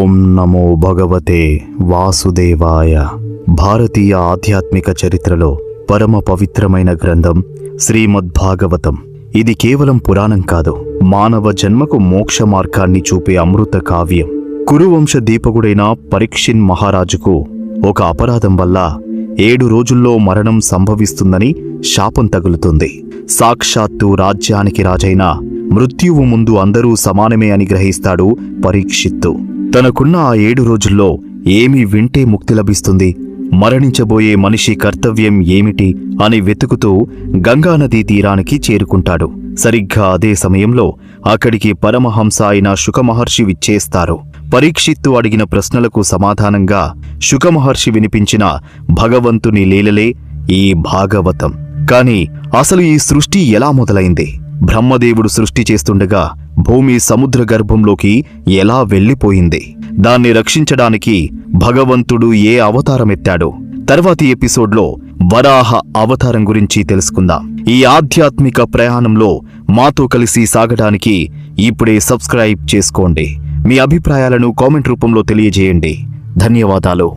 ఓం నమో భగవతే వాసుదేవాయ. భారతీయ ఆధ్యాత్మిక చరిత్రలో పరమ పవిత్రమైన గ్రంథం శ్రీమద్భాగవతం. ఇది కేవలం పురాణం కాదు, మానవ జన్మకు మోక్ష మార్గాన్ని చూపే అమృత కావ్యం. కురువంశ దీపకుడైన పరీక్షిన్ మహారాజుకు ఒక అపరాధం వల్ల 7 రోజుల్లో మరణం సంభవిస్తుందని శాపం తగులుతుంది. సాక్షాత్తు రాజ్యానికి రాజైన మృత్యువు ముందు అందరూ సమానమే అని గ్రహిస్తాడు పరీక్షిత్తు. తనకున్న ఆ 7 రోజుల్లో ఏమి వింటే ముక్తి లభిస్తుంది, మరణించబోయే మనిషి కర్తవ్యం ఏమిటి అని వెతుకుతూ గంగానదీ తీరానికి చేరుకుంటాడు. సరిగ్గా అదే సమయంలో అక్కడికి పరమహంస అయిన శుకమహర్షి విచ్చేస్తారు. పరీక్షిత్తు అడిగిన ప్రశ్నలకు సమాధానంగా శుకమహర్షి వినిపించిన భగవంతుని లీలలే ఈ భాగవతం. కాని అసలు ఈ సృష్టి ఎలా మొదలైంది? బ్రహ్మదేవుడు సృష్టి చేస్తుండగా భూమి సముద్ర గర్భంలోకి ఎలా వెళ్లిపోయింది? దాన్ని రక్షించడానికి భగవంతుడు ఏ అవతారమెత్తాడు? తర్వాతి ఎపిసోడ్లో వరాహ అవతారం గురించి తెలుసుకుందాం. ఈ ఆధ్యాత్మిక ప్రయాణంలో మాతో కలిసి సాగడానికి ఇప్పుడే సబ్స్క్రైబ్ చేసుకోండి. మీ అభిప్రాయాలను కామెంట్ రూపంలో తెలియజేయండి. ధన్యవాదాలు.